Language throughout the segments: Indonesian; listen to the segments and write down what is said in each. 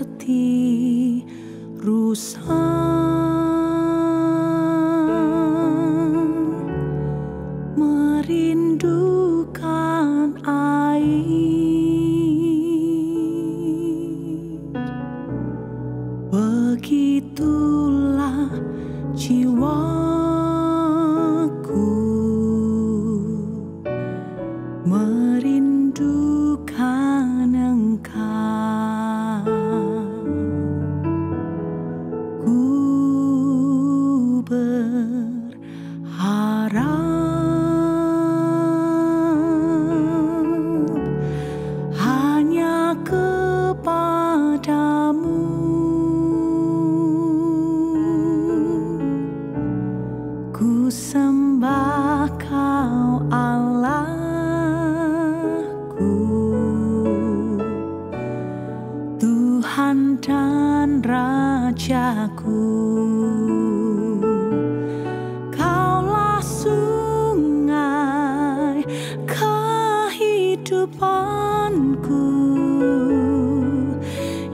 Seperti rusa merindukan air, begitulah jiwaku merindukan Engkau. Ku berharap hanya kepadamu. Ku sembah Kau Allahku, Tuhan dan Rajaku. Kaulah sungai kehidupanku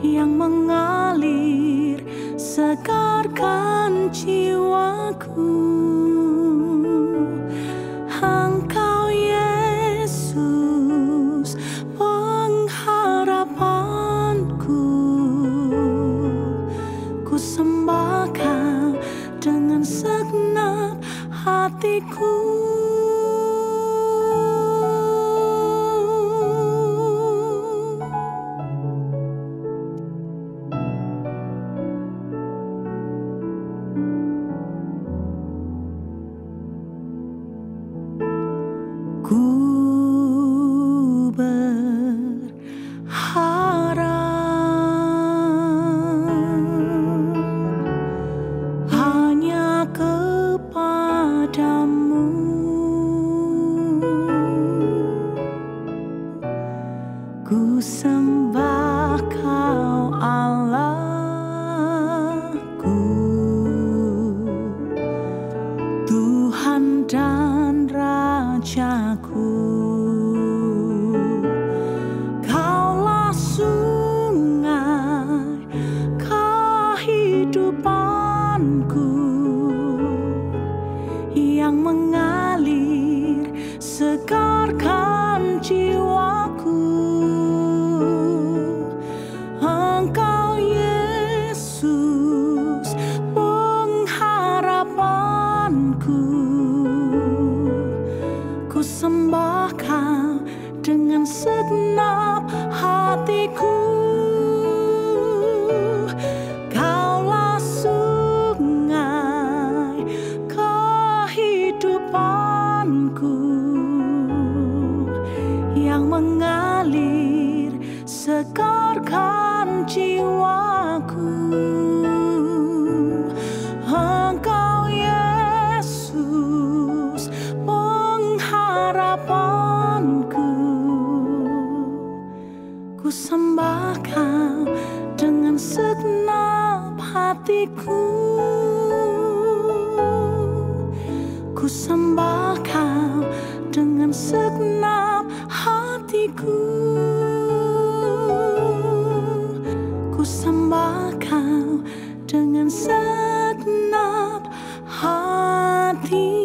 yang mengalir segarkan jiwaku. Engkau Yesus pengharapanku, ku sembah Kau dengan segenap hatiku. Ku berharap hanya kepadamu. Ku sembah Kau Allahku, Tuhan dan Rajaku. Kaulah sungai kehidupanku yang mengalir segarkan jiwaku. Engkau Yesus pengharapanku, ku sembah Kau dengan segenap hatiku. Kaulah sungai kehidupanku yang mengalir segarkan jiwaku. Engkau Yesus pengharapanku, ku sembah Kau dengan segenap hatiku. Ku sembah Kau dengan segenap hatiku. ku sembah Kau dengan segenap hatiku.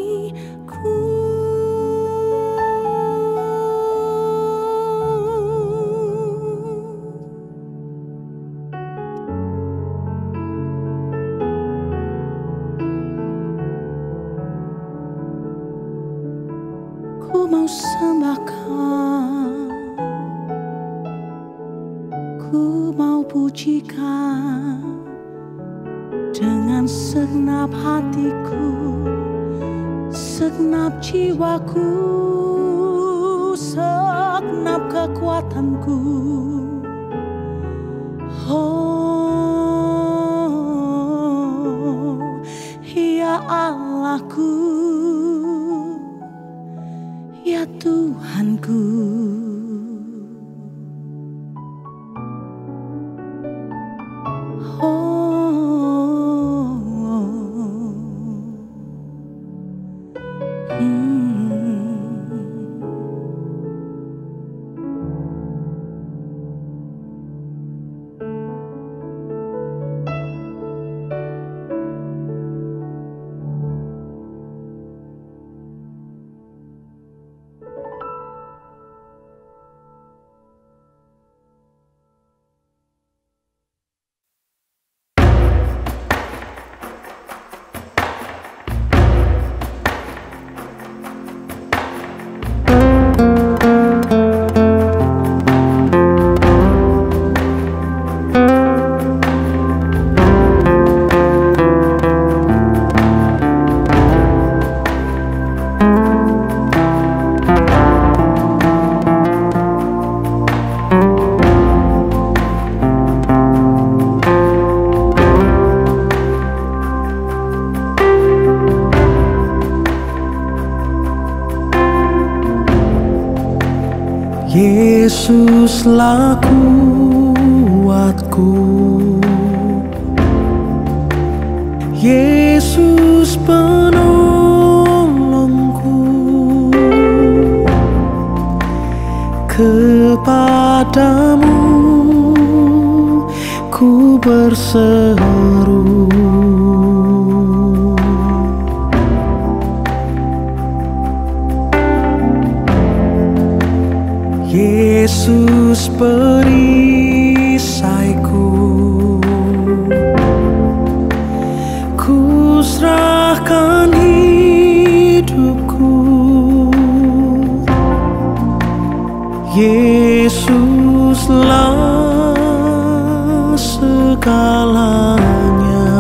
Ku mau sembah Kau, ku mau puji Kau dengan segenap hatiku, segenap jiwaku, segenap kekuatanku. Oh, ya Allahku, ya Tuhanku. Yesuslah kuatku, Yesus penolongku, kepadamu ku berseru. Yesus perisaiku, ku serahkan hidupku. Yesuslah segalanya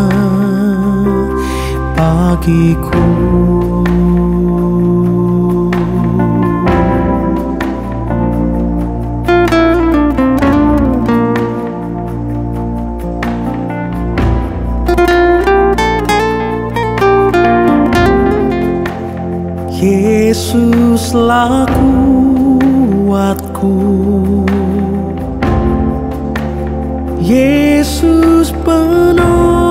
bagiku. Yesuslah kuatku, Yesus penolongku,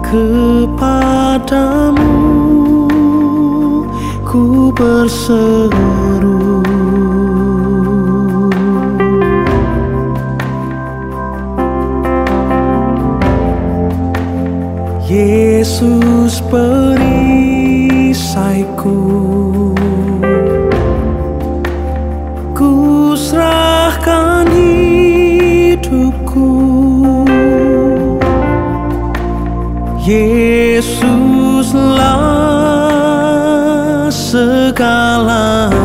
kepadamu ku berseru. Yesus perisaiku, ku serahkan hidupku. Yesuslah segalanya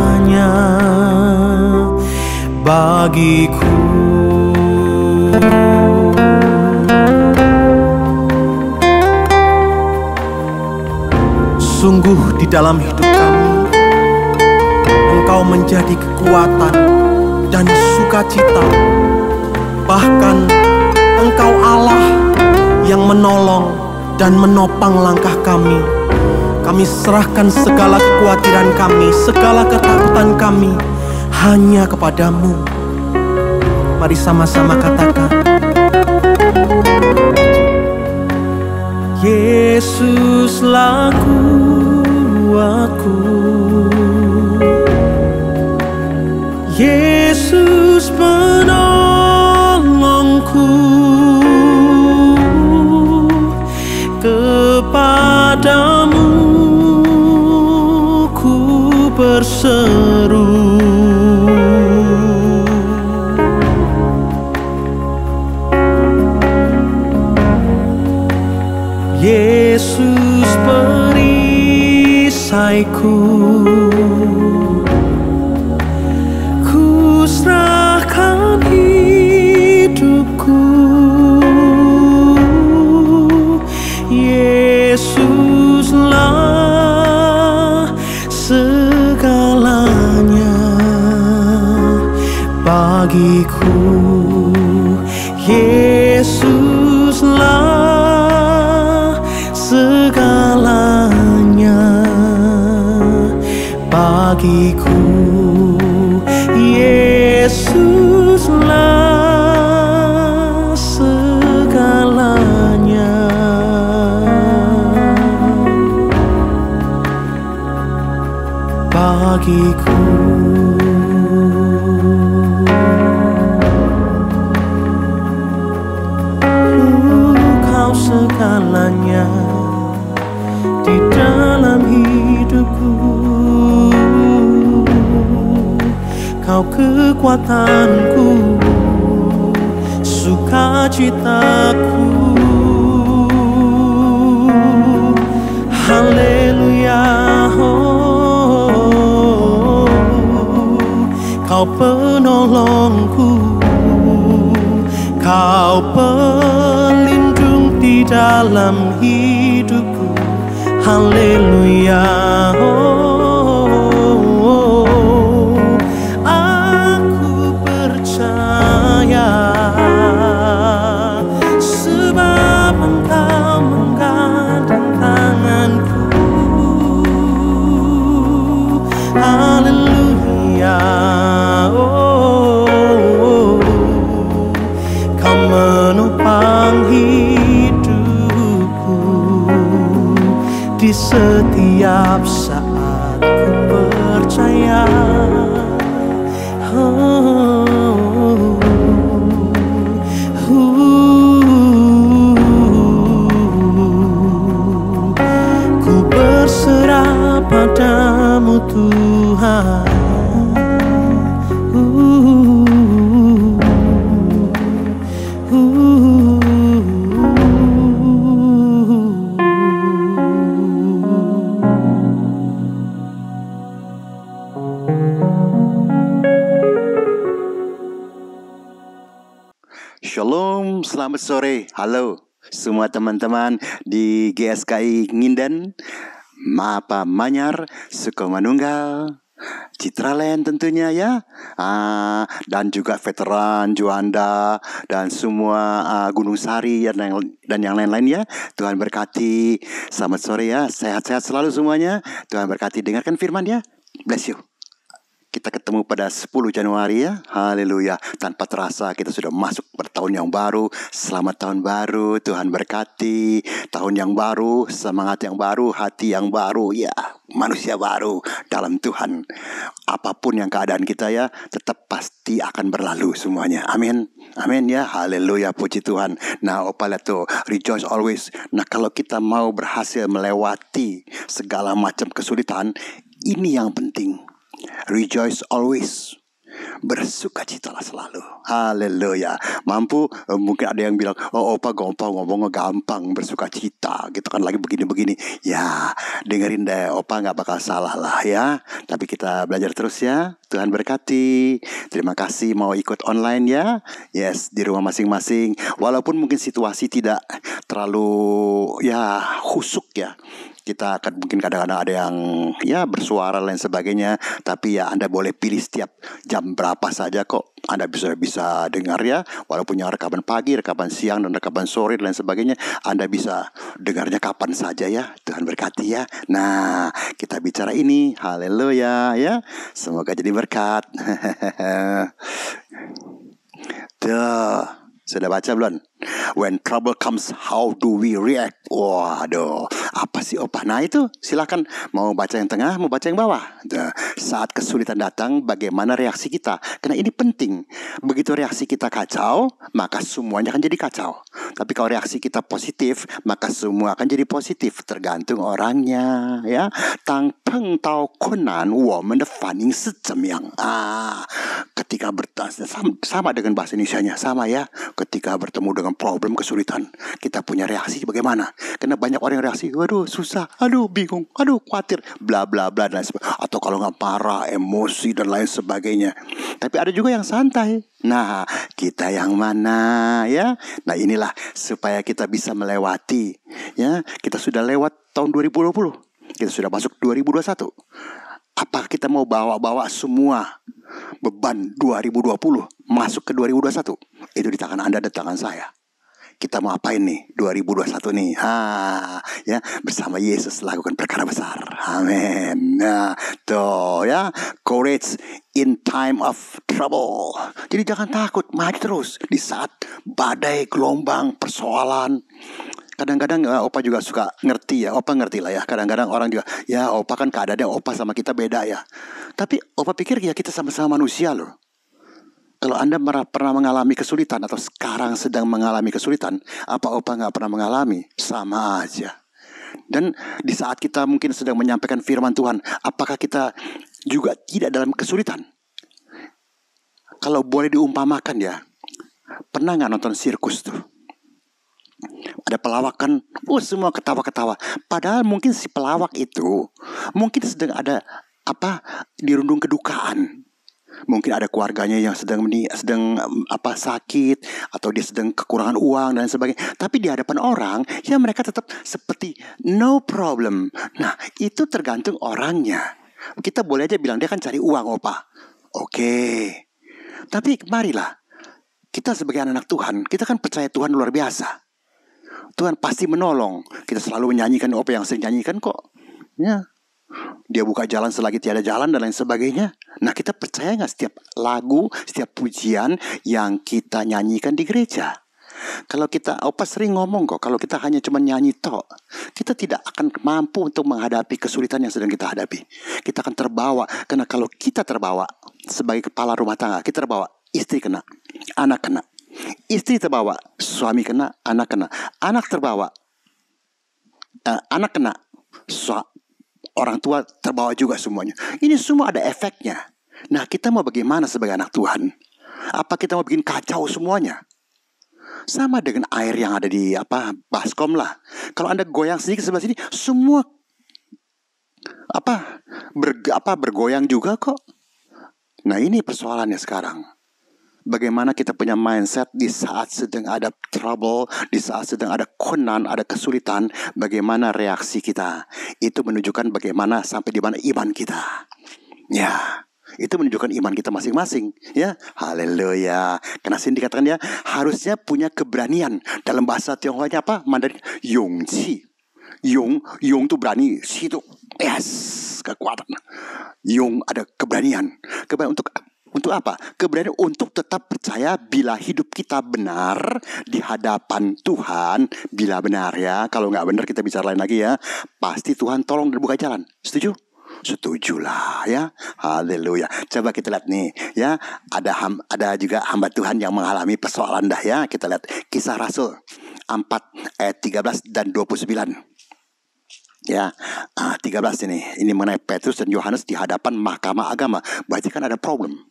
bagiku. Sungguh di dalam hidup kami, Engkau menjadi kekuatan dan sukacita. Bahkan Engkau Allah yang menolong dan menopang langkah kami. Kami serahkan segala kekhawatiran kami, segala ketakutan kami hanya kepadamu. Mari sama-sama katakan, Yesuslah kuatku, Yesus Yesus penolongku, kepadamu ku berseru. Yesus perisaiku, ku serahkan hidupku. Yesuslah segalanya bagiku. Yesuslah segalanya bagiku. Yesuslah segalanya bagiku. Kau segalanya di dalam hidupku, Kau kekuatanku, sukacitaku. Haleluya, oh, Kau penolongku, Kau pelindung di dalam hidupku. Haleluya, oh, aku percaya sebab Engkau menggadang tanganku. Haleluya, oh, Kau menopang hidupku di setiap saat. Ku percaya, ku berserah padamu Tuhan. Shalom, selamat sore. Halo semua teman-teman di GSKI Nginden, Manyar, Sukomanunggal, Citraland tentunya ya, dan juga veteran Juanda dan semua Gunung Sari dan yang lain-lain ya. Tuhan berkati. Selamat sore ya, sehat-sehat selalu semuanya. Tuhan berkati. Dengarkan firman ya. Bless you. Kita ketemu pada 10 Januari ya. Haleluya. Tanpa terasa kita sudah masuk pada tahun yang baru. Selamat tahun baru. Tuhan berkati. Tahun yang baru, semangat yang baru, hati yang baru ya. Manusia baru dalam Tuhan. Apapun yang keadaan kita ya, tetap pasti akan berlalu semuanya. Amin. Amin ya. Haleluya. Puji Tuhan. Nah, Opa lihat tuh, rejoice always. Nah, kalau kita mau berhasil melewati segala macam kesulitan, ini yang penting. Rejoice always. Bersukacitalah selalu. Haleluya. Mampu, mungkin ada yang bilang, oh Opa ngomongnya gampang, bersukacita gitu kan, lagi begini-begini. Ya, dengerin deh, Opa gak bakal salah lah ya. Tapi kita belajar terus ya. Tuhan berkati. Terima kasih mau ikut online ya. Yes, di rumah masing-masing. Walaupun mungkin situasi tidak terlalu ya khusuk ya. Kita akan mungkin kadang-kadang ada yang ya bersuara lain sebagainya, tapi ya Anda boleh pilih setiap jam berapa saja kok. Anda bisa dengar ya, walaupun yang rekaman pagi, rekaman siang, dan rekaman sore dan lain sebagainya, Anda bisa dengarnya kapan saja ya. Tuhan berkati ya. Nah, kita bicara ini, haleluya ya. Semoga jadi berkat. Tuh. Sudah baca belum? When trouble comes, how do we react? Waduh, apa sih Opa? Nah itu silakan, mau baca yang tengah, mau baca yang bawah. Saat kesulitan datang, bagaimana reaksi kita? Karena ini penting. Begitu reaksi kita kacau, maka semuanya akan jadi kacau. Tapi kalau reaksi kita positif, maka semua akan jadi positif. Tergantung orangnya, ya. Tang peng tao kunan, woman de fanning sejemyang. Ketika sama dengan bahasa Indonesianya, sama ya. Ketika bertemu dengan problem, kesulitan, kita punya reaksi bagaimana? Karena banyak orang yang reaksi, waduh susah, aduh bingung, aduh khawatir, bla bla bla dan sebagainya. Atau kalau nggak marah, emosi dan lain sebagainya. Tapi ada juga yang santai. Nah, kita yang mana ya? Nah, inilah supaya kita bisa melewati, ya. Kita sudah lewat tahun 2020. Kita sudah masuk 2021. Apa kita mau bawa-bawa semua beban 2020 masuk ke 2021? Itu di tangan Anda dan tangan saya. Kita mau apain nih 2021 nih? Ya, bersama Yesus lakukan perkara besar. Amin. Nah, tuh ya, courage in time of trouble. Jadi jangan takut, maju terus di saat badai, gelombang, persoalan. Kadang-kadang Opa juga suka ngerti ya. Opa ngerti lah ya. Kadang-kadang orang juga, ya Opa kan keadaannya Opa sama kita beda ya. Tapi Opa pikir ya kita sama-sama manusia loh. Kalau Anda pernah mengalami kesulitan atau sekarang sedang mengalami kesulitan, apa Opa nggak pernah mengalami? Sama aja. Dan di saat kita mungkin sedang menyampaikan firman Tuhan, apakah kita juga tidak dalam kesulitan? Kalau boleh diumpamakan ya, pernah nggak nonton sirkus tuh? Ada pelawak kan, semua ketawa-ketawa. Padahal mungkin si pelawak itu mungkin sedang ada dirundung kedukaan. Mungkin ada keluarganya yang sedang sakit, atau dia sedang kekurangan uang dan sebagainya. Tapi di hadapan orang, ya mereka tetap seperti no problem. Nah, itu tergantung orangnya. Kita boleh aja bilang dia kan cari uang, Opa. Oke. Tapi marilah, kita sebagai anak Tuhan, kita kan percaya Tuhan luar biasa. Tuhan pasti menolong. Kita selalu menyanyikan apa yang sering nyanyikan kok. Ya. Dia buka jalan selagi tiada jalan dan lain sebagainya. Nah, kita percaya gak setiap lagu, setiap pujian yang kita nyanyikan di gereja? Kalau kita, Opa sering ngomong kok, kalau kita hanya cuma nyanyi tok, kita tidak akan mampu untuk menghadapi kesulitan yang sedang kita hadapi. Kita akan terbawa. Karena kalau kita terbawa sebagai kepala rumah tangga, kita terbawa, istri kena, anak kena. Istri terbawa, suami kena, anak kena. Anak terbawa, anak kena, orang tua terbawa juga semuanya. Ini semua ada efeknya. Nah, kita mau bagaimana sebagai anak Tuhan? Apa kita mau bikin kacau semuanya? Sama dengan air yang ada di baskom lah. Kalau Anda goyang sedikit sebelah sini, semua bergoyang juga kok. Nah, ini persoalannya sekarang. Bagaimana kita punya mindset di saat sedang ada trouble, di saat sedang ada konan, ada kesulitan, bagaimana reaksi kita. Itu menunjukkan bagaimana sampai di mana iman kita. Ya, itu menunjukkan iman kita masing-masing. Ya, haleluya. Karena sini dikatakan ya, harusnya punya keberanian. Dalam bahasa Tionghoanya Mandarin, yongqi. Yong itu berani, si itu kekuatan. Yong ada keberanian. Keberanian untuk apa? Keberanian untuk tetap percaya bila hidup kita benar di hadapan Tuhan. Bila benar ya. Kalau nggak benar kita bicara lain lagi ya. Pasti Tuhan tolong dan buka jalan. Setuju? Setujulah ya. Haleluya. Coba kita lihat nih ya. Ada juga hamba Tuhan yang mengalami persoalan dah ya. Kita lihat Kisah Rasul 4 ayat 13 dan 29. Ya, 13 ini mengenai Petrus dan Yohanes di hadapan mahkamah agama. Berarti kan ada problem.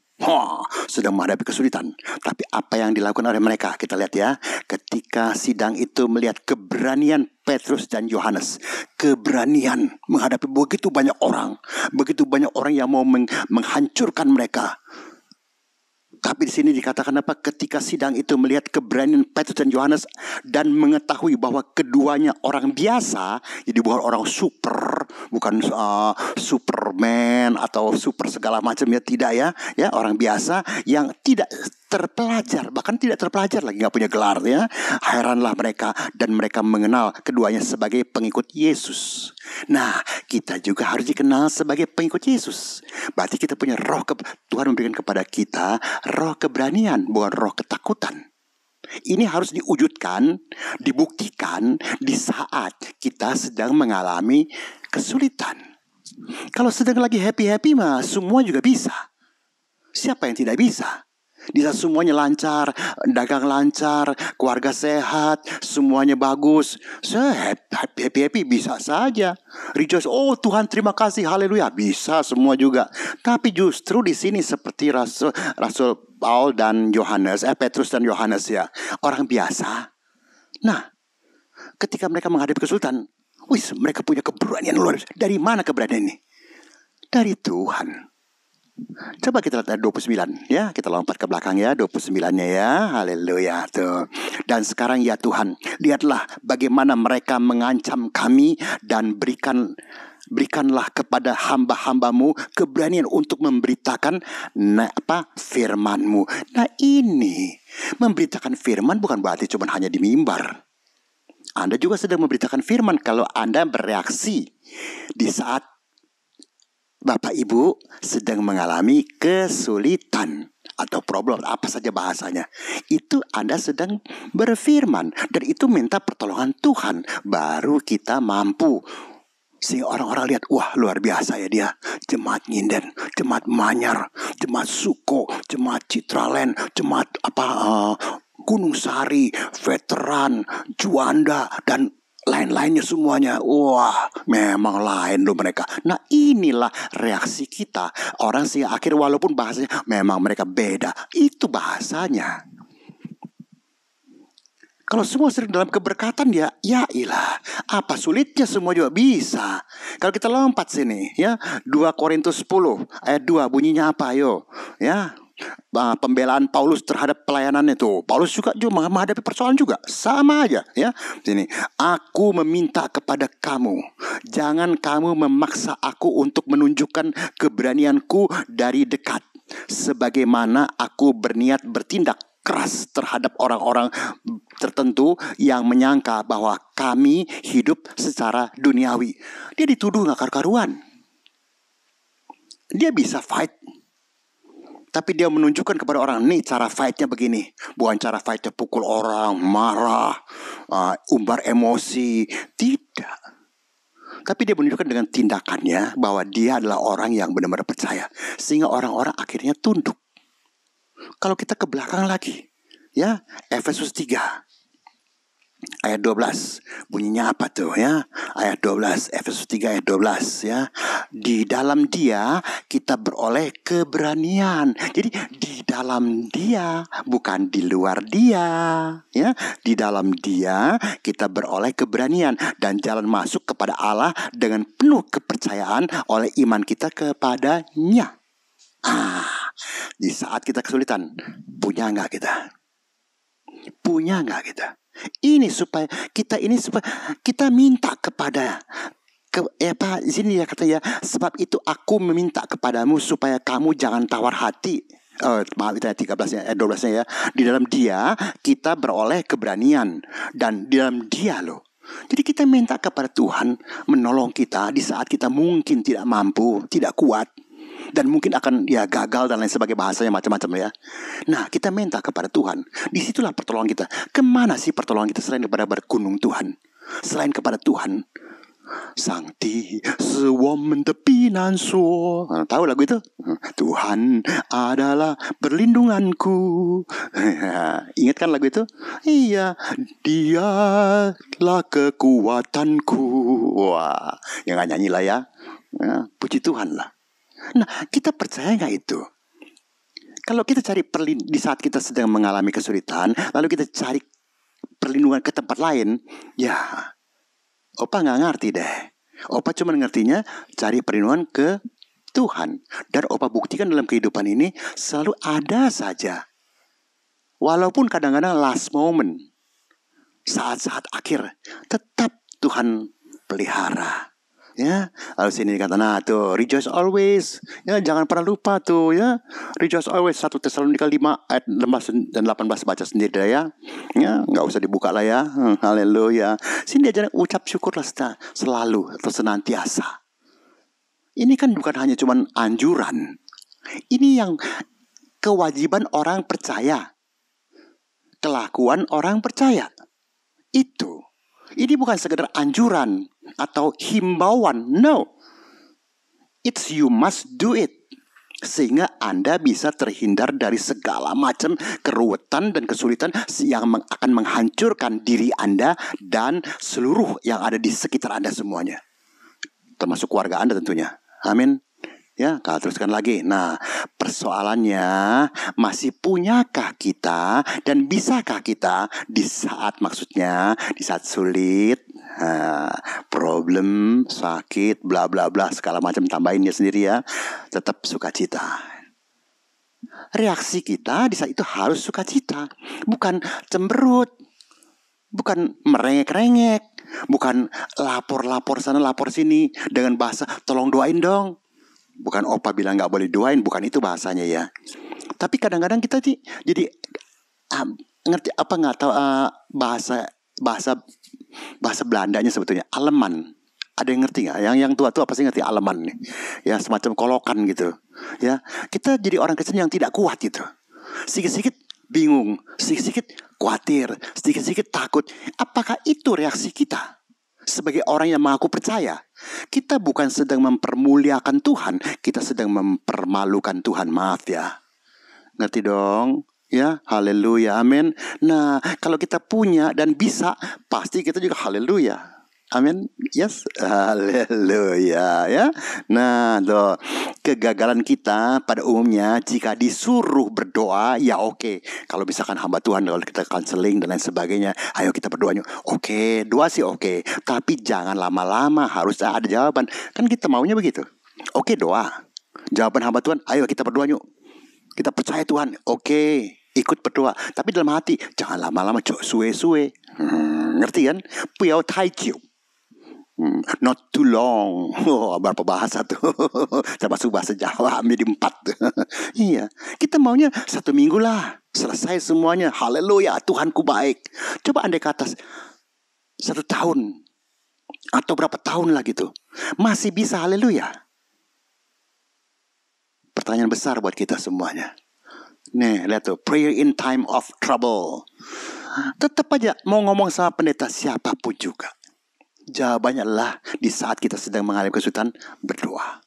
Sedang menghadapi kesulitan. Tapi apa yang dilakukan oleh mereka? Kita lihat ya. Ketika sidang itu melihat keberanian Petrus dan Yohanes. Keberanian menghadapi begitu banyak orang. Begitu banyak orang yang mau menghancurkan mereka. Tapi di sini dikatakan ketika sidang itu melihat keberanian Petrus dan Yohanes dan mengetahui bahwa keduanya orang biasa, jadi bukan orang super, bukan Superman atau super segala macam ya, tidak ya orang biasa yang tidak terpelajar, bahkan tidak terpelajar lagi, nggak punya gelar ya. Heranlah mereka dan mereka mengenal keduanya sebagai pengikut Yesus. Nah, kita juga harus dikenal sebagai pengikut Yesus. Berarti kita punya roh Tuhan memberikan kepada kita roh keberanian, bukan roh ketakutan. Ini harus diwujudkan, dibuktikan di saat kita sedang mengalami kesulitan. Kalau sedang lagi happy-happy mah semua juga bisa. Siapa yang tidak bisa? Di saat semuanya lancar, dagang lancar, keluarga sehat, semuanya bagus, happy bisa saja. Rejoice, oh Tuhan terima kasih, haleluya, bisa semua juga. Tapi justru di sini seperti Rasul Paul dan Yohanes, Petrus dan Yohanes ya, orang biasa. Nah, ketika mereka menghadapi kesulitan, mereka punya keberanian luar biasa. Dari mana keberanian ini? Dari Tuhan. Coba kita lihat ayat 29 ya. Kita lompat ke belakang ya, 29-nya ya. Haleluya tuh. Dan sekarang ya Tuhan, lihatlah bagaimana mereka mengancam kami, dan berikanlah kepada hamba-hambamu keberanian untuk memberitakan firman-Mu. Nah ini, memberitakan firman bukan berarti cuma hanya di mimbar. Anda juga sedang memberitakan firman kalau Anda bereaksi di saat Bapak Ibu sedang mengalami kesulitan atau problem, apa saja bahasanya. Itu Anda sedang berfirman, dan itu minta pertolongan Tuhan. Baru kita mampu. Sehingga orang-orang lihat, wah luar biasa ya dia. Jemaat Nginden, Jemaat Manyar, Jemaat Suko, Jemaat Citralen, Jemaat Gunung Sari, Veteran, Juanda, dan lain-lainnya semuanya. Wah, memang lain loh mereka. Nah inilah reaksi kita. Orang sih akhir walaupun bahasanya memang mereka beda, itu bahasanya. Kalau semua sering dalam keberkatan ya ilah, apa sulitnya semua juga bisa. Kalau kita lompat sini ya, 2 Korintus 10 ayat 2 bunyinya apa ayo? Ya, pembelaan Paulus terhadap pelayanannya tuh. Paulus juga menghadapi persoalan juga, sama aja ya. Sini, aku meminta kepada kamu, jangan kamu memaksa aku untuk menunjukkan keberanianku dari dekat, sebagaimana aku berniat bertindak keras terhadap orang-orang tertentu yang menyangka bahwa kami hidup secara duniawi. Dia dituduh gak karu-karuan. Dia bisa fight, tapi dia menunjukkan kepada orang, nih cara fightnya begini. Bukan cara fightnya pukul orang, marah, umbar emosi. Tidak. Tapi dia menunjukkan dengan tindakannya bahwa dia adalah orang yang benar-benar percaya. Sehingga orang-orang akhirnya tunduk. Kalau kita ke belakang lagi, ya, Efesus 3 ayat 12. Bunyinya apa tuh ya? Ayat 12, Efesus 3 ayat 12 ya. Di dalam Dia kita beroleh keberanian. Jadi di dalam Dia, bukan di luar Dia, ya. Di dalam Dia kita beroleh keberanian dan jalan masuk kepada Allah dengan penuh kepercayaan oleh iman kita kepadanya. Di saat kita kesulitan, punya nggak kita? Punya nggak kita? Ini supaya kita minta kepada di sini ya kata ya, sebab itu aku meminta kepadamu supaya kamu jangan tawar hati. Maaf itu ayat 13-nya, ayat 12-nya ya. Di dalam Dia kita beroleh keberanian, dan di dalam Dia loh. Jadi kita minta kepada Tuhan menolong kita di saat kita mungkin tidak mampu, tidak kuat, dan mungkin akan ya gagal dan lain sebagainya, bahasanya macam-macam ya. Nah kita minta kepada Tuhan. Disitulah pertolongan kita. Kemana sih pertolongan kita selain kepada bergunung Tuhan? Selain kepada Tuhan. Sang di sewomen tepinan so. Tahu lagu itu? Tuhan adalah perlindunganku. Ingat kan lagu itu? Iya, Dialah kekuatanku. Wah, yang gak nyanyi lah ya. Puji Tuhan lah. Nah, kita percaya gak itu? Kalau kita cari di saat kita sedang mengalami kesulitan, lalu kita cari perlindungan ke tempat lain, ya Opa gak ngerti deh. Opa cuma ngertinya cari perlindungan ke Tuhan. Dan Opa buktikan dalam kehidupan ini selalu ada saja. Walaupun kadang-kadang last moment, saat-saat akhir, tetap Tuhan pelihara. Ya, lalu sini dikata, nah tuh, rejoice always. Ya, jangan pernah lupa tuh ya. Rejoice always, 1 Tesalonika 5 ayat 16 dan 18 baca sendiri dah ya. Ya, enggak usah dibuka lah ya. Haleluya. Sini diajarin ucap syukurlah selalu atau senantiasa. Ini kan bukan hanya cuman anjuran. Ini yang kewajiban orang percaya. kelakuan orang percaya. Ini bukan sekedar anjuran atau himbauan. No, it's you must do it. Sehingga Anda bisa terhindar dari segala macam keruwetan dan kesulitan yang akan menghancurkan diri Anda dan seluruh yang ada di sekitar Anda semuanya, termasuk keluarga Anda tentunya. Amin. Ya, kalau teruskan lagi. Nah, persoalannya masih punyakah kita dan bisakah kita di saat sulit, problem, sakit, bla bla bla, segala macam, tambahin dia sendiri ya, tetap sukacita. Reaksi kita di saat itu harus sukacita, bukan cemberut, bukan merengek-rengek, bukan lapor sana lapor sini dengan bahasa tolong doain dong. Bukan opa bilang gak boleh doain, bukan itu bahasanya ya. Tapi kadang-kadang kita jadi ngerti apa nggak tahu bahasa Belandanya sebetulnya aleman. Ada yang ngerti nggak? Yang tua-tua pasti ngerti aleman nih. Ya, semacam kolokan gitu. Ya, kita jadi orang Kristen yang tidak kuat gitu. Sedikit-sedikit bingung, sedikit-sedikit khawatir, sedikit-sedikit takut. Apakah itu reaksi kita? Sebagai orang yang mengaku percaya, kita bukan sedang mempermuliakan Tuhan, kita sedang mempermalukan Tuhan. Maaf ya. Ngerti dong? Ya, haleluya, amin. Nah, kalau kita punya dan bisa, pasti kita juga haleluya. Amin. Yes, haleluya ya. Nah, kegagalan kita pada umumnya jika disuruh berdoa, ya oke. Kalau misalkan hamba Tuhan, kalau kita counseling dan lain sebagainya, ayo kita berdoanya. Oke, doa sih oke. Tapi jangan lama-lama, harus ada jawaban. Kan kita maunya begitu. Oke, doa. Jawaban hamba Tuhan, ayo kita berdoa yuk. Kita percaya Tuhan, oke, ikut berdoa. Tapi dalam hati, jangan lama-lama suwe-suwe. Ngerti kan? Puyao tai jiu. Not too long. Berapa bahasa tuh. Termasuk bahasa Jawa menjadi 4. Iya. Kita maunya 1 minggu lah, selesai semuanya. Haleluya, Tuhanku baik. Coba andai kata 1 tahun atau berapa tahun lah gitu, masih bisa haleluya? Pertanyaan besar buat kita semuanya. Nih, lihat tuh, prayer in time of trouble. Tetap aja mau ngomong sama pendeta siapapun juga, jawabannya adalah di saat kita sedang mengalami kesulitan, berdoa.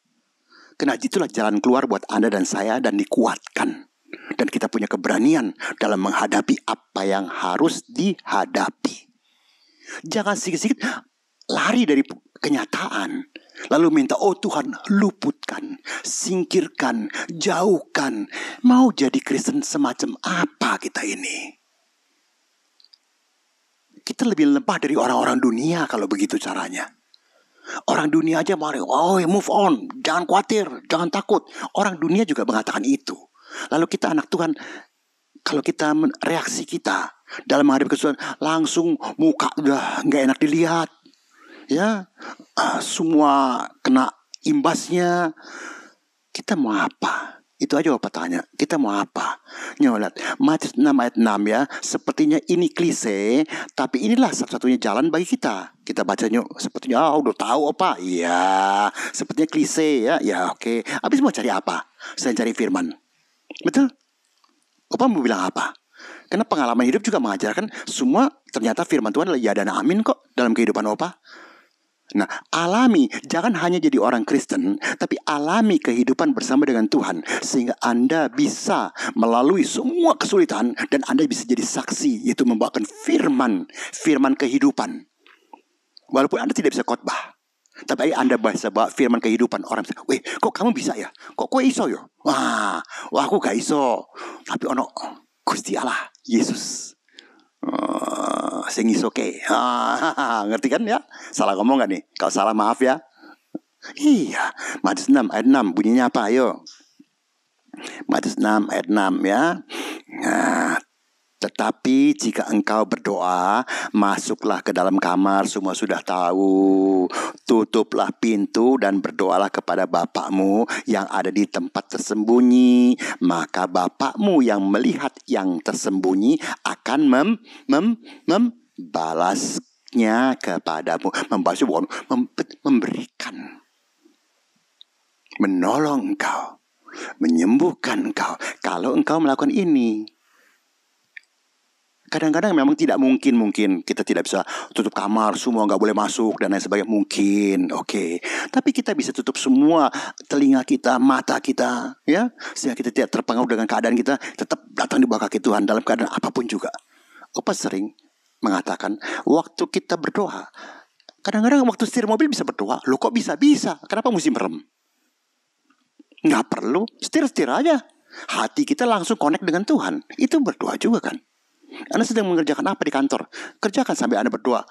Karena itulah jalan keluar buat Anda dan saya, dan dikuatkan. Dan kita punya keberanian dalam menghadapi apa yang harus dihadapi. Jangan sedikit-sedikit lari dari kenyataan, lalu minta, oh Tuhan, luputkan, singkirkan, jauhkan. Mau jadi Kristen semacam apa kita ini? Kita lebih lemah dari orang-orang dunia kalau begitu caranya. Orang dunia aja mari, move on, jangan khawatir, jangan takut. Orang dunia juga mengatakan itu. Lalu kita anak Tuhan, kalau kita reaksi kita dalam menghadapi kesulitan, langsung muka udah nggak enak dilihat, ya, semua kena imbasnya. Kita mau apa? Itu aja Bapak tanya. Kita mau apa? Nyolat. Matius 6 ayat 6 ya. Sepertinya ini klise, tapi inilah satu-satunya jalan bagi kita. Kita bacanya sepertinya udah tahu apa? Iya, sepertinya klise ya. Ya oke. Habis mau cari apa? Saya cari firman. Betul? Opa mau bilang apa? Karena pengalaman hidup juga mengajarkan semua ternyata firman Tuhan adalah ya dan amin kok dalam kehidupan Opa. Nah, alami, jangan hanya jadi orang Kristen, tapi alami kehidupan bersama dengan Tuhan, sehingga Anda bisa melalui semua kesulitan, dan Anda bisa jadi saksi, yaitu membawakan firman kehidupan. Walaupun Anda tidak bisa khotbah, tapi Anda bisa bawa firman kehidupan. Orang bisa, weh, kok kamu bisa ya? Kok iso yo? Wah, aku gak iso. Tapi ono Gusti Allah, Yesus. Sing is okay. Ngerti kan ya? Salah ngomong gak nih? Kalau salah maaf ya. Iya, Matius 6 ayat 6 bunyinya apa? Ayo. Matius 6 ayat 6 ya. Nah, tetapi jika engkau berdoa, masuklah ke dalam kamar, semua sudah tahu. Tutuplah pintu dan berdoalah kepada Bapakmu yang ada di tempat tersembunyi. Maka Bapakmu yang melihat yang tersembunyi akan membalasnya kepadamu. Memberikan, menolong engkau, menyembuhkan engkau kalau engkau melakukan ini. Kadang-kadang memang tidak mungkin kita tidak bisa tutup kamar, semua nggak boleh masuk dan lain sebagainya. Mungkin, oke. Tapi kita bisa tutup semua telinga kita, mata kita, ya, sehingga kita tidak terpengaruh dengan keadaan kita, tetap datang di bawah kaki Tuhan dalam keadaan apapun juga. Opa sering mengatakan, waktu kita berdoa, kadang-kadang waktu setir mobil bisa berdoa. Loh kok bisa? Kenapa mesti merem? Nggak perlu, setir aja. Hati kita langsung connect dengan Tuhan. Itu berdoa juga kan. Anda sedang mengerjakan apa di kantor? Kerjakan sambil Anda berdoa,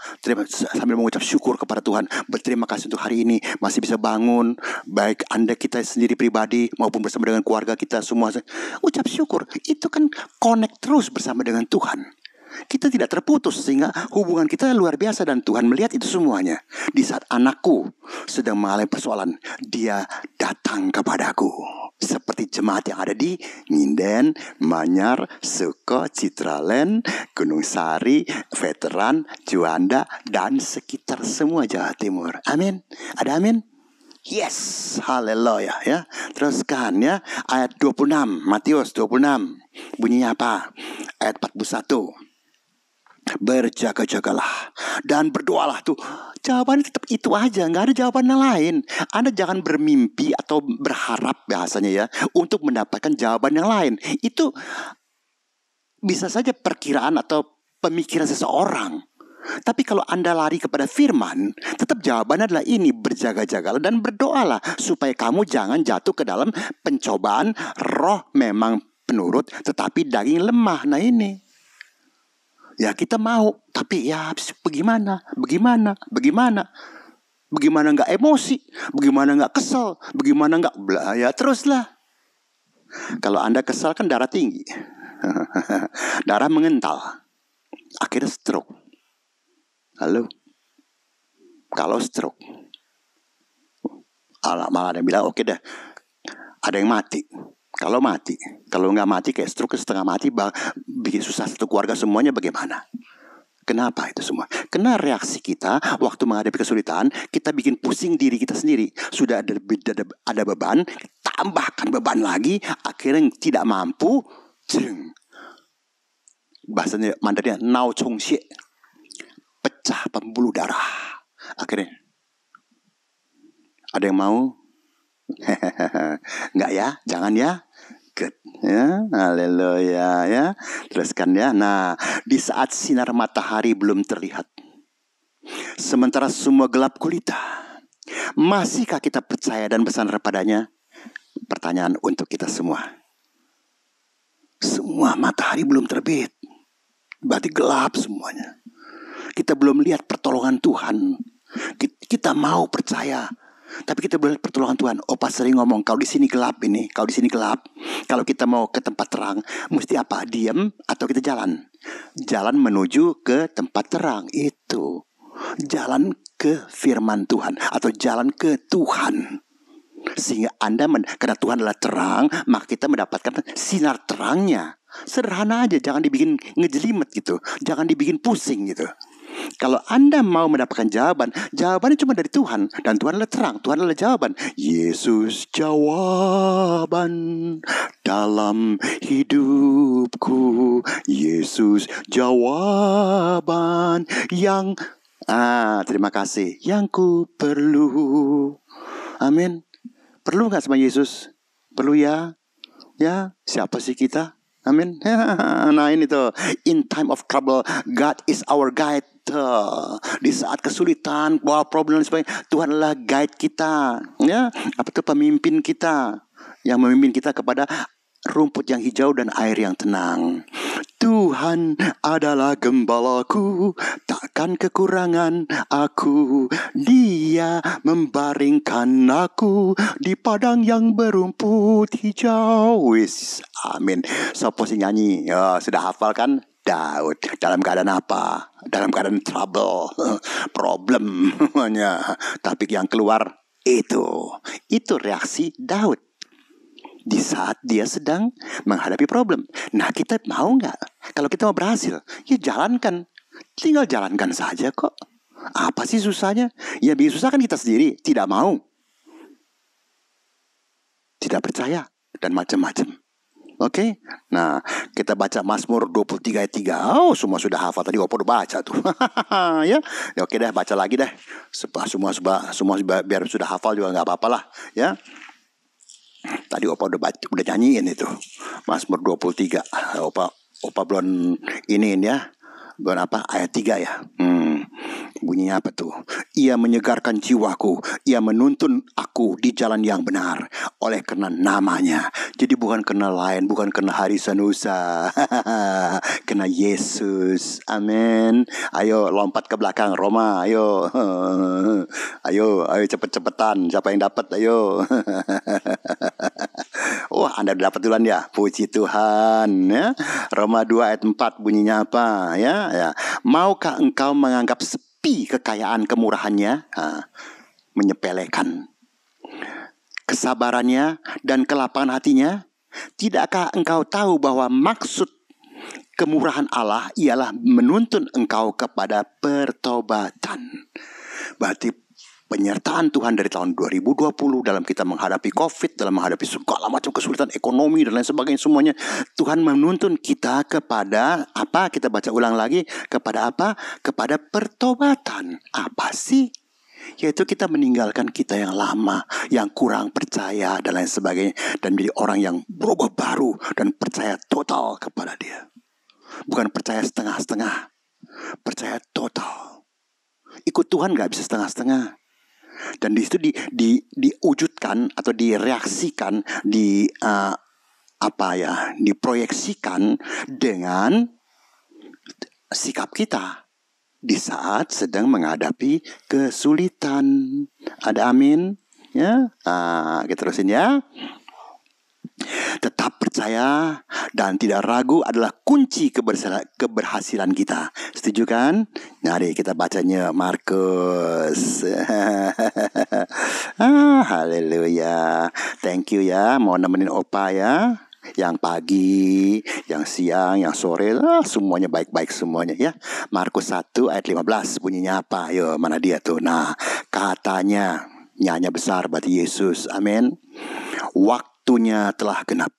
sambil mengucap syukur kepada Tuhan. Berterima kasih untuk hari ini masih bisa bangun, baik Anda kita sendiri pribadi maupun bersama dengan keluarga kita semua. Ucap syukur, itu kan connect terus bersama dengan Tuhan. Kita tidak terputus sehingga hubungan kita luar biasa dan Tuhan melihat itu semuanya. Di saat anakku sedang mengalami persoalan, dia datang kepadaku. Seperti jemaat yang ada di Nginden, Manyar, Suko, Citraland, Gunung Sari, Veteran, Juanda, dan sekitar semua Jawa Timur. Amin. Ada amin? Yes, haleluya ya. Teruskan ya, ayat 26, Matius 26. Bunyinya apa? Ayat 41. Berjaga-jagalah dan berdoalah. Tuh, jawabannya tetap itu aja, nggak ada jawaban yang lain. Anda jangan bermimpi atau berharap bahasanya ya untuk mendapatkan jawaban yang lain. Itu bisa saja perkiraan atau pemikiran seseorang. Tapi kalau Anda lari kepada firman, tetap jawabannya adalah ini, berjaga-jagalah dan berdoalah supaya kamu jangan jatuh ke dalam pencobaan. Roh memang penurut tetapi daging lemah. Nah ini, ya kita mau, tapi ya bagaimana nggak emosi, bagaimana nggak kesel, bagaimana nggak ya teruslah. Kalau Anda kesal kan darah tinggi, darah mengental, akhirnya stroke. Halo, kalau stroke, malah ada yang bilang oke deh, ada yang mati. Kalau nggak mati kayak stroke setengah mati, bikin susah satu keluarga semuanya bagaimana? Kenapa itu semua? Karena reaksi kita waktu menghadapi kesulitan, kita bikin pusing diri kita sendiri. Sudah ada beban, tambahkan beban lagi, akhirnya tidak mampu. Bahasanya Mandarinnya nao chong xie, pecah pembuluh darah. Akhirnya ada yang mau? Enggak ya, jangan ya. Good. Ya, haleluya ya. Teruskan ya. Nah, di saat sinar matahari belum terlihat, sementara semua gelap gulita, masihkah kita percaya dan bersandar padanya? Pertanyaan untuk kita semua. Semua matahari belum terbit, berarti gelap semuanya. Kita belum lihat pertolongan Tuhan. Kita mau percaya, tapi kita belum lihat pertolongan Tuhan. Opa sering ngomong, kalau di sini gelap ini, kalau di sini gelap. Kalau kita mau ke tempat terang, mesti apa? Diam atau kita jalan? Jalan menuju ke tempat terang itu. Jalan ke firman Tuhan atau jalan ke Tuhan. Sehingga karena Tuhan adalah terang, maka kita mendapatkan sinar terangnya. Sederhana aja, jangan dibikin ngejelimet gitu, jangan dibikin pusing gitu. Kalau Anda mau mendapatkan jawabannya cuma dari Tuhan. Dan Tuhan adalah terang, Tuhan adalah jawaban. Yesus jawaban dalam hidupku. Yesus jawaban yang terima kasih, yang ku perlu. Amin. Perlu gak sama Yesus? Perlu ya? Ya, siapa sih kita? Amin. Nah ini tuh, in time of trouble, God is our guide. Di saat kesulitan, problem dan sebagainya, Tuhan adalah guide kita. Ya, apa itu pemimpin kita, yang memimpin kita kepada rumput yang hijau dan air yang tenang. Tuhan adalah gembalaku, takkan kekurangan aku. Dia membaringkan aku di padang yang berumput hijau. Wis, amin. Sopo sing nyanyi? Ya, sudah hafal kan? Daud. Dalam keadaan apa? Dalam keadaan trouble, problem. Tapi yang keluar itu reaksi Daud di saat dia sedang menghadapi problem. Nah, kita mau nggak? Kalau kita mau berhasil, ya jalankan. Tinggal jalankan saja kok. Apa sih susahnya? Ya bikin susah kan kita sendiri. Tidak mau, tidak percaya, dan macam-macam. Oke. Nah, kita baca Mazmur 23 ayat 3. Oh, semua sudah hafal tadi. Opa udah baca tuh. Ya. Ya, oke deh, baca lagi deh. Semua biar sudah hafal juga nggak apa-apa lah, ya. Tadi Opa udah nyanyiin itu. Mazmur 23. Opa belum iniin ya. Belum apa? Ayat 3 ya. Bunyinya apa tuh? Ia menyegarkan jiwaku, ia menuntun aku di jalan yang benar oleh karena namanya. Jadi bukan karena lain, bukan karena hari Sanusa. Karena Yesus. Amin. Ayo lompat ke belakang Roma, ayo. Ayo cepet-cepetan. Siapa yang dapat? Ayo. Oh, Anda dapat duluan ya. Puji Tuhan, ya. Roma 2 ayat 4 bunyinya apa, ya? Ya. Maukah engkau menganggap sepi kekayaan kemurahannya, menyepelekan kesabarannya dan kelapangan hatinya? Tidakkah engkau tahu bahwa maksud kemurahan Allah ialah menuntun engkau kepada pertobatan? Berarti penyertaan Tuhan dari tahun 2020 dalam kita menghadapi COVID, dalam menghadapi segala macam kesulitan ekonomi dan lain sebagainya semuanya, Tuhan menuntun kita kepada apa? Kita baca ulang lagi, kepada apa? Kepada pertobatan. Apa sih? Yaitu kita meninggalkan kita yang lama, yang kurang percaya dan lain sebagainya, dan menjadi orang yang berubah baru dan percaya total kepada Dia. Bukan percaya setengah-setengah, percaya total. Ikut Tuhan gak bisa setengah-setengah. Dan di situ diwujudkan atau direaksikan, diproyeksikan dengan sikap kita di saat sedang menghadapi kesulitan. Ada amin? Ya, kita terusin ya. Tetap percaya dan tidak ragu adalah kunci keberhasilan kita. Setuju kan? Mari kita bacanya Markus. Haleluya. Thank you ya. Mau nemenin Opa ya. Yang pagi, yang siang, yang sore, semuanya baik-baik semuanya ya. Markus 1 ayat 15 bunyinya apa? Yo, mana dia tuh? Nah, katanya nyanyi besar berarti Yesus. Amin. Waktunya telah genap.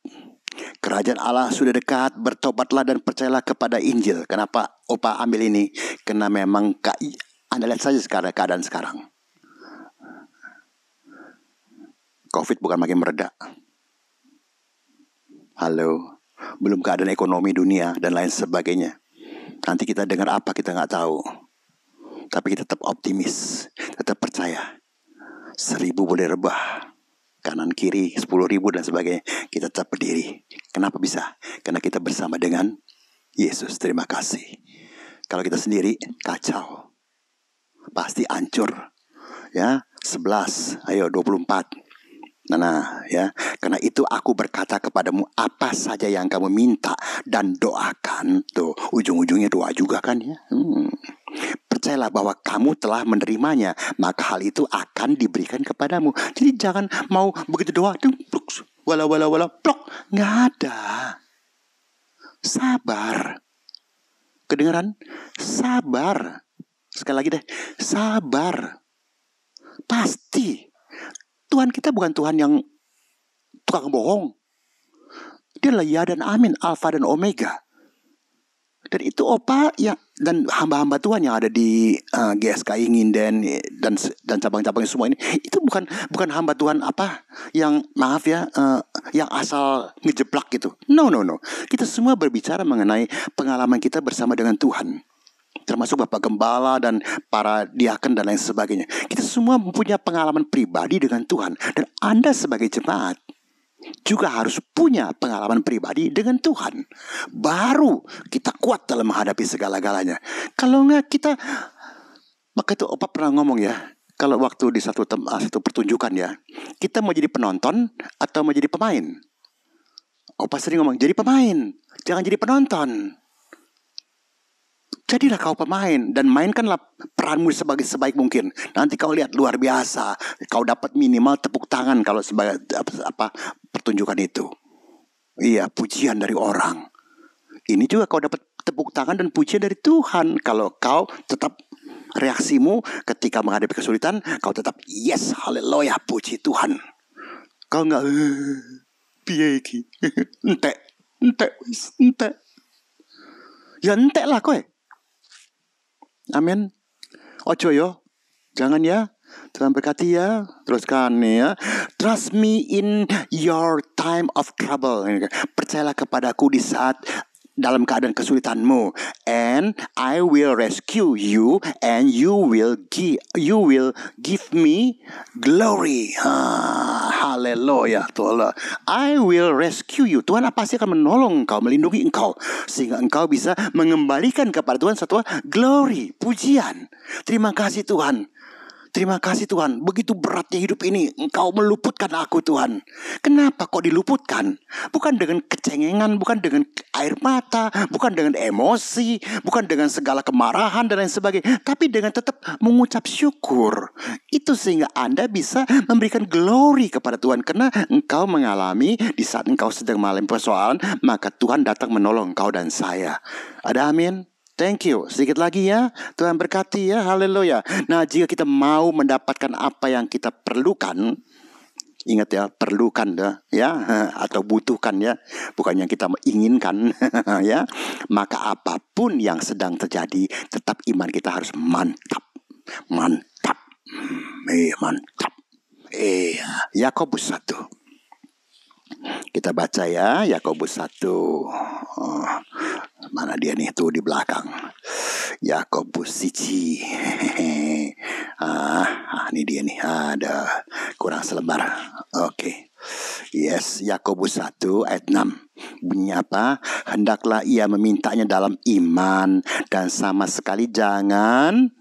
Kerajaan Allah sudah dekat. Bertobatlah dan percayalah kepada Injil. Kenapa Opa ambil ini? Karena memang Anda lihat saja sekarang keadaan sekarang. COVID bukan makin mereda. Halo. Belum keadaan ekonomi dunia dan lain sebagainya. Nanti kita dengar apa kita nggak tahu. Tapi kita tetap optimis. Tetap percaya. 1000 boleh rebah. Kanan kiri 10.000 dan sebagainya, kita tetap berdiri. Kenapa bisa? Karena kita bersama dengan Yesus. Terima kasih. Kalau kita sendiri kacau, pasti hancur. Ya, 11, ayo 24. Nah, ya, karena itu aku berkata kepadamu, apa saja yang kamu minta dan doakan. Tuh, ujung-ujungnya doa juga kan ya. Percayalah bahwa kamu telah menerimanya, maka hal itu akan diberikan kepadamu. Jadi jangan mau begitu doa, wala plok, nggak ada. Sabar. Kedengeran? Sabar. Sekali lagi deh, sabar. Pasti. Tuhan kita bukan Tuhan yang tukang bohong. Dia adalah ya dan amin, alfa dan omega. Dan itu Opa ya, dan hamba-hamba Tuhan yang ada di GSKI Nginden dan cabang-cabangnya semua ini, itu bukan hamba Tuhan apa yang maaf ya yang asal ngejeplak gitu. No. Kita semua berbicara mengenai pengalaman kita bersama dengan Tuhan. Termasuk Bapak Gembala dan para diaken dan lain sebagainya. Kita semua mempunyai pengalaman pribadi dengan Tuhan. Dan Anda sebagai jemaat juga harus punya pengalaman pribadi dengan Tuhan. Baru kita kuat dalam menghadapi segala-galanya. Kalau enggak kita, maka itu Opa pernah ngomong ya, kalau waktu di satu pertunjukan ya, kita mau jadi penonton atau mau jadi pemain. Opa sering ngomong, jadi pemain, jangan jadi penonton. Jadilah kau pemain dan mainkanlah peranmu sebaik mungkin. Nanti kau lihat luar biasa. Kau dapat minimal tepuk tangan kalau sebagai pertunjukan itu. Iya, pujian dari orang. Ini juga kau dapat tepuk tangan dan pujian dari Tuhan. Kalau kau tetap reaksimu ketika menghadapi kesulitan, kau tetap yes, haleluya, puji Tuhan. Kau enggak piye iki. Entek. Entek, entek. Ya entek lah kowe. Amin. Ojo yo. Jangan ya. Tuhan berkati ya. Teruskan ya. Trust me in your time of trouble. Percayalah kepadaku di saat dalam keadaan kesulitanmu, and I will rescue you, and you will give me glory. Haleluya. I will rescue you. Tuhan pasti akan menolong engkau, melindungi engkau, sehingga engkau bisa mengembalikan kepada Tuhan satu glory, pujian. Terima kasih Tuhan. Terima kasih Tuhan, begitu beratnya hidup ini, Engkau meluputkan aku Tuhan. Kenapa kok diluputkan? Bukan dengan kecengengan, bukan dengan air mata, bukan dengan emosi, bukan dengan segala kemarahan dan lain sebagainya, tapi dengan tetap mengucap syukur. Itu sehingga Anda bisa memberikan glory kepada Tuhan, karena engkau mengalami di saat engkau sedang mengalami persoalan, maka Tuhan datang menolong engkau dan saya. Ada amin? Thank you. Sedikit lagi ya. Tuhan berkati ya. Haleluya. Nah, jika kita mau mendapatkan apa yang kita perlukan, ingat ya, perlukan ya, atau butuhkan ya, bukan yang kita inginkan ya. Maka apapun yang sedang terjadi, tetap iman kita harus mantap. Mantap. Mantap. Yakobus 1. Kita baca ya, Yakobus 1. Mana dia nih, tuh di belakang. Yakobus 1. Ini dia nih. Ada kurang selembar. Oke. Yes, Yakobus 1 ayat 6. Bunyi apa? Hendaklah ia memintanya dalam iman dan sama sekali jangan,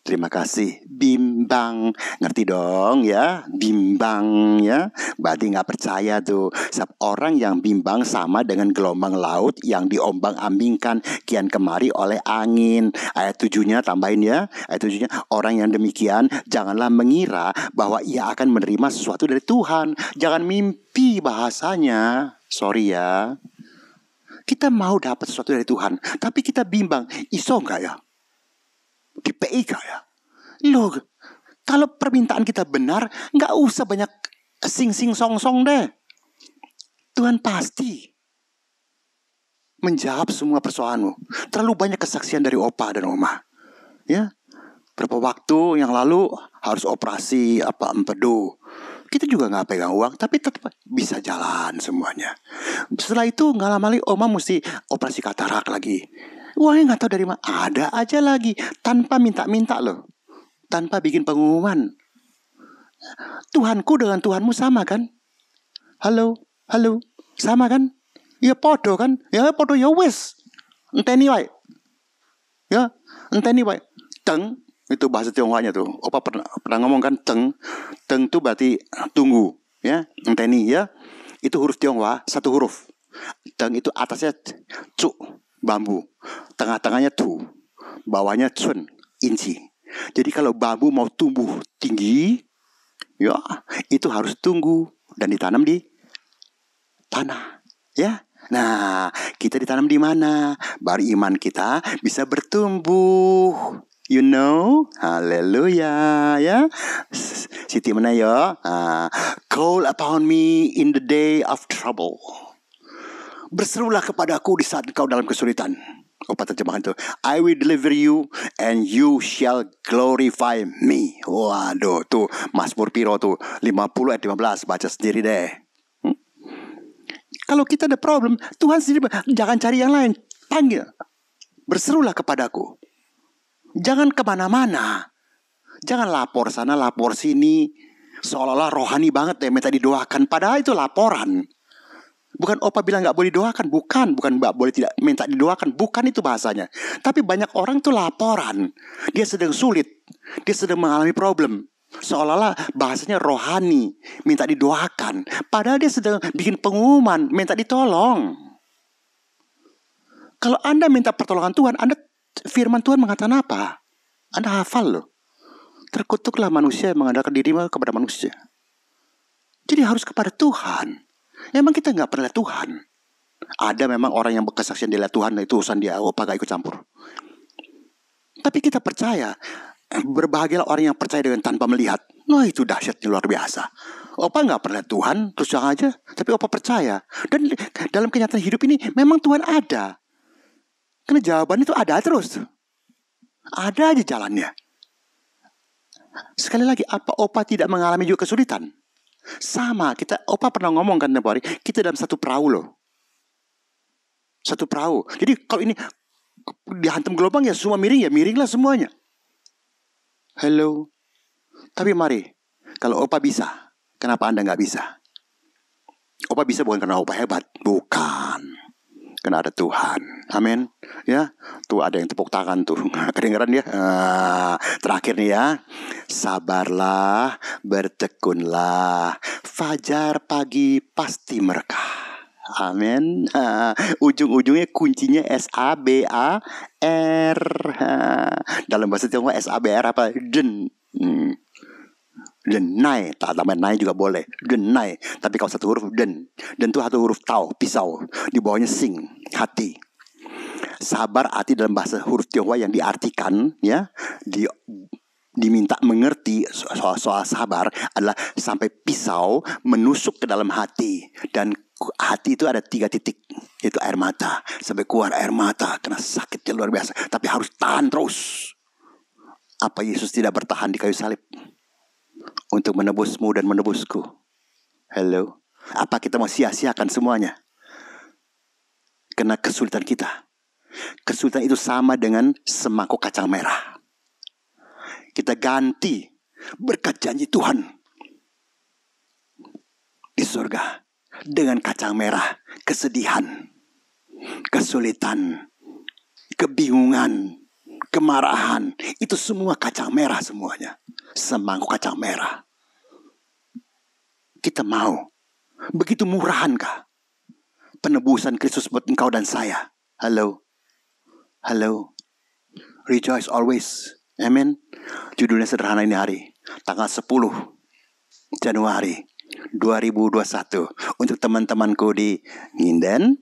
terima kasih, bimbang. Ngerti dong ya, bimbang ya. Berarti gak percaya tuh. Sebab orang yang bimbang sama dengan gelombang laut yang diombang-ambingkan kian kemari oleh angin. Ayat 7-nya tambahin ya. Ayat 7-nya, orang yang demikian janganlah mengira bahwa ia akan menerima sesuatu dari Tuhan. Jangan mimpi bahasanya. Sorry ya. Kita mau dapat sesuatu dari Tuhan, tapi kita bimbang. Iso gak ya? Di PIK ya. Loh, kalau permintaan kita benar, gak usah banyak sing-sing song-song deh. Tuhan pasti menjawab semua persoalanmu. Terlalu banyak kesaksian dari opa dan oma. Ya, berapa waktu yang lalu harus operasi empedu. Kita juga gak pegang uang, tapi tetap bisa jalan semuanya. Setelah itu gak lama lagi oma mesti operasi katarak lagi. Uangnya gak tahu dari mana, ada aja lagi, tanpa minta-minta loh, tanpa bikin pengumuman. Tuhanku dengan Tuhanmu sama kan? Halo, sama kan? Ya podo kan? Ya podo ya wes. Enteni wae. Ya, enteni wae. Teng, itu bahasa Tionghoanya tuh. Opa pernah ngomong kan, teng tuh berarti tunggu, ya. Enteni ya. Itu huruf Tionghoa, satu huruf. Teng itu atasnya cu, bambu, tengah-tengahnya tu, bawahnya cun, inci. Jadi kalau bambu mau tumbuh tinggi, ya itu harus tunggu dan ditanam di tanah, ya. Nah, kita ditanam di mana? Baru iman kita bisa bertumbuh. You know, haleluya ya. Siti mana ya? Call upon me in the day of trouble. Berserulah kepadaku di saat engkau dalam kesulitan. Apa terjemahan itu? I will deliver you and you shall glorify me. Waduh, tuh Mazmur piro tuh 50 ayat 15. Baca sendiri deh. Kalau kita ada problem, Tuhan sendiri, jangan cari yang lain. Panggil. Berserulah kepadaku. Jangan kemana-mana. Jangan lapor sana, lapor sini. Seolah-olah rohani banget ya, minta didoakan. Padahal itu laporan. Bukan opa bilang gak boleh doakan. Bukan gak boleh tidak minta didoakan. Bukan itu bahasanya. Tapi banyak orang tuh laporan. Dia sedang sulit. Dia sedang mengalami problem. Seolah-olah bahasanya rohani, minta didoakan. Padahal dia sedang bikin pengumuman, minta ditolong. Kalau Anda minta pertolongan Tuhan, firman Tuhan mengatakan apa? Anda hafal loh. Terkutuklah manusia yang mengandalkan diri kepada manusia. Jadi harus kepada Tuhan. Memang kita gak pernah lihat Tuhan. Ada memang orang yang berkesaksian dia lihat Tuhan, itu urusan dia, opa gak ikut campur. Tapi kita percaya. Berbahagialah orang yang percaya dengan tanpa melihat. Nah itu dahsyatnya luar biasa. Opa nggak pernah Tuhan terus terang aja, tapi Opa percaya. Dan dalam kenyataan hidup ini memang Tuhan ada. Karena jawaban itu ada terus. Ada aja jalannya. Sekali lagi, apa Opa tidak mengalami juga kesulitan? Sama, Opa pernah ngomong kan tempo hari, kita dalam satu perahu loh. Satu perahu. Jadi kalau ini dihantam gelombang ya semua miring, ya miringlah semuanya. Hello. Tapi mari, kalau Opa bisa, kenapa Anda nggak bisa? Opa bisa bukan karena Opa hebat, bukan. Karena ada Tuhan. Amin. Ya, tuh ada yang tepuk tangan tuh. Kedengeran ya. Terakhir nih ya. Sabarlah, bertekunlah. Fajar pagi pasti merkah. Amin. Ujung-ujungnya kuncinya S-A-B-A-R. Dalam bahasa Tionghoa S-A-B-R apa? Den. Denai, tak tambah nai juga boleh. Denai, tapi kalau satu huruf den. Den itu satu huruf tau, pisau. Di bawahnya sing, hati. Sabar arti dalam bahasa huruf Tionghoa yang diartikan ya, diminta mengerti soal sabar adalah sampai pisau menusuk ke dalam hati. Dan hati itu ada 3 titik, yaitu air mata. Sampai keluar air mata karena sakitnya luar biasa. Tapi harus tahan terus. Apa Yesus tidak bertahan di kayu salib untuk menebusmu dan menebusku? Hello. Apa kita mau sia-siakan semuanya karena kesulitan kita? Kesulitan itu sama dengan semangkuk kacang merah. Kita ganti berkat janji Tuhan di surga dengan kacang merah, kesedihan, kesulitan, kebingungan, kemarahan. Itu semua kacang merah semuanya. Semangkuk kacang merah. Kita mau. Begitu murahankah penebusan Kristus buat engkau dan saya? Halo. Halo. Rejoice always. Amen. Judulnya sederhana ini hari. Tanggal 10 Januari 2021. Untuk teman-temanku di Nginden,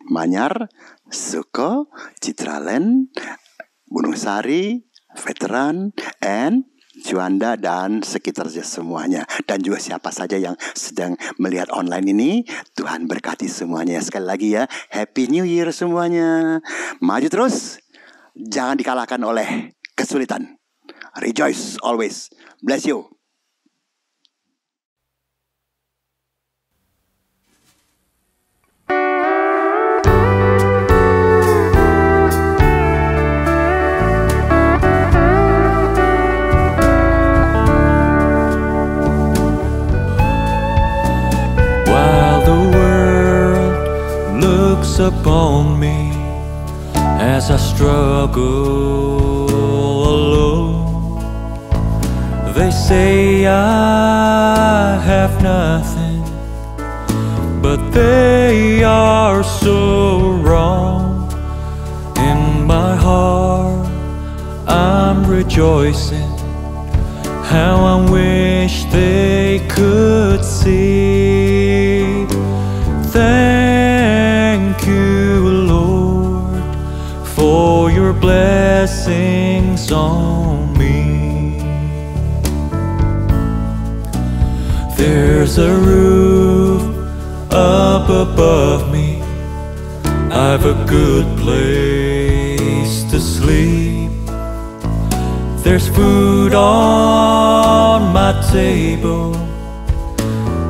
Manyar, Suko, Citraland, Gunung Sari, Veteran, and Juanda dan sekitarnya semuanya. Dan juga siapa saja yang sedang melihat online ini, Tuhan berkati semuanya. Sekali lagi ya, Happy New Year semuanya. Maju terus, jangan dikalahkan oleh kesulitan. Rejoice always. Bless you. Upon me as I struggle alone. They say I have nothing, but they are so wrong. In my heart I'm rejoicing, how I wish they could see. Thank you, Lord, for your blessings on me. There's a roof up above me, I've a good place to sleep. There's food on my table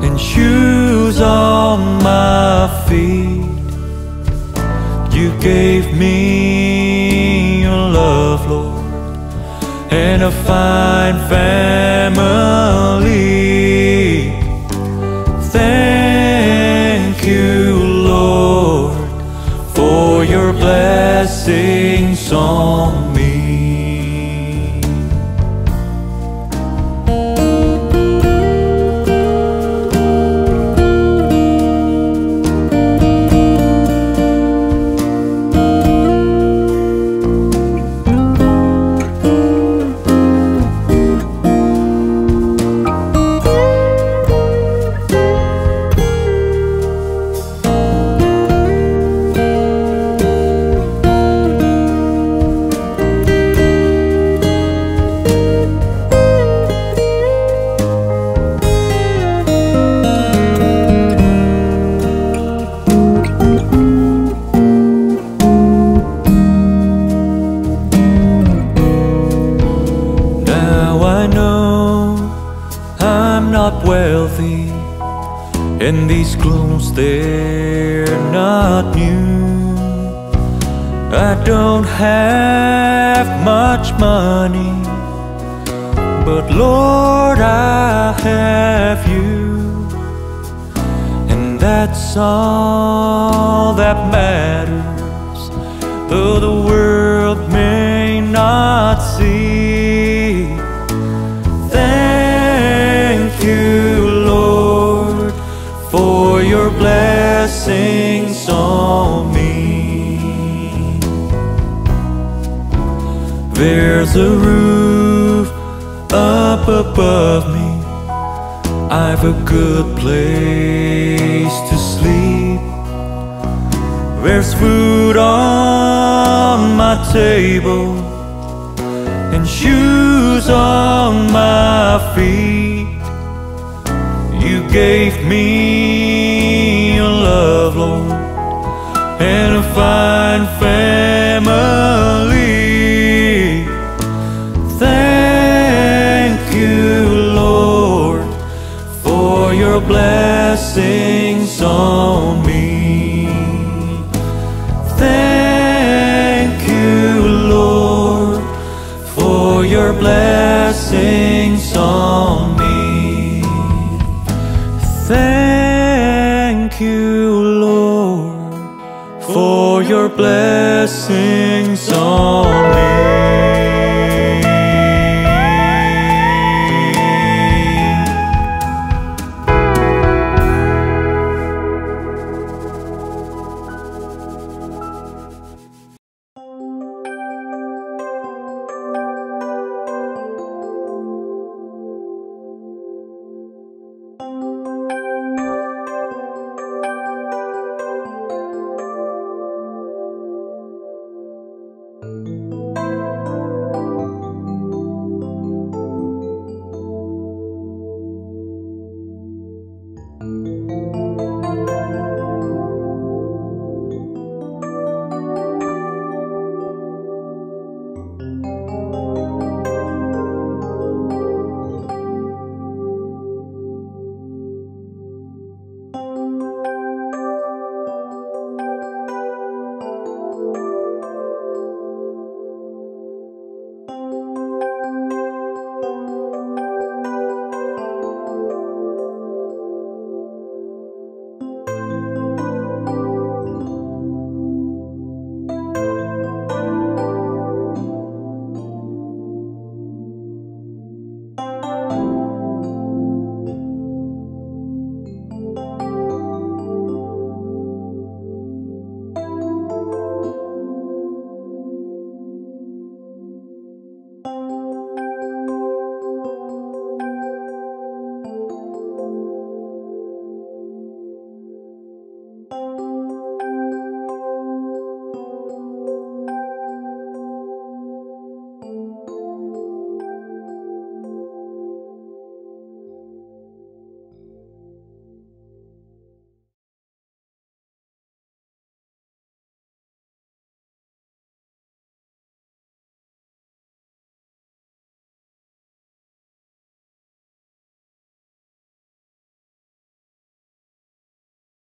and shoes on my feet. You gave me your love, Lord, and a fine family. Thank you, Lord, for your blessings on me. I don't have much money, but Lord, I have you, and that's all that matters, though the world may not see. Thank you, Lord, for your blessings on me. There's a roof up above me, I've a good place to sleep. There's food on my table and shoes on my feet. You gave me your love, Lord, and a fine family. Thank you, Lord, for your blessings on me. Thank you, Lord, for your blessings on me. Thank you, Lord, for your blessings on me.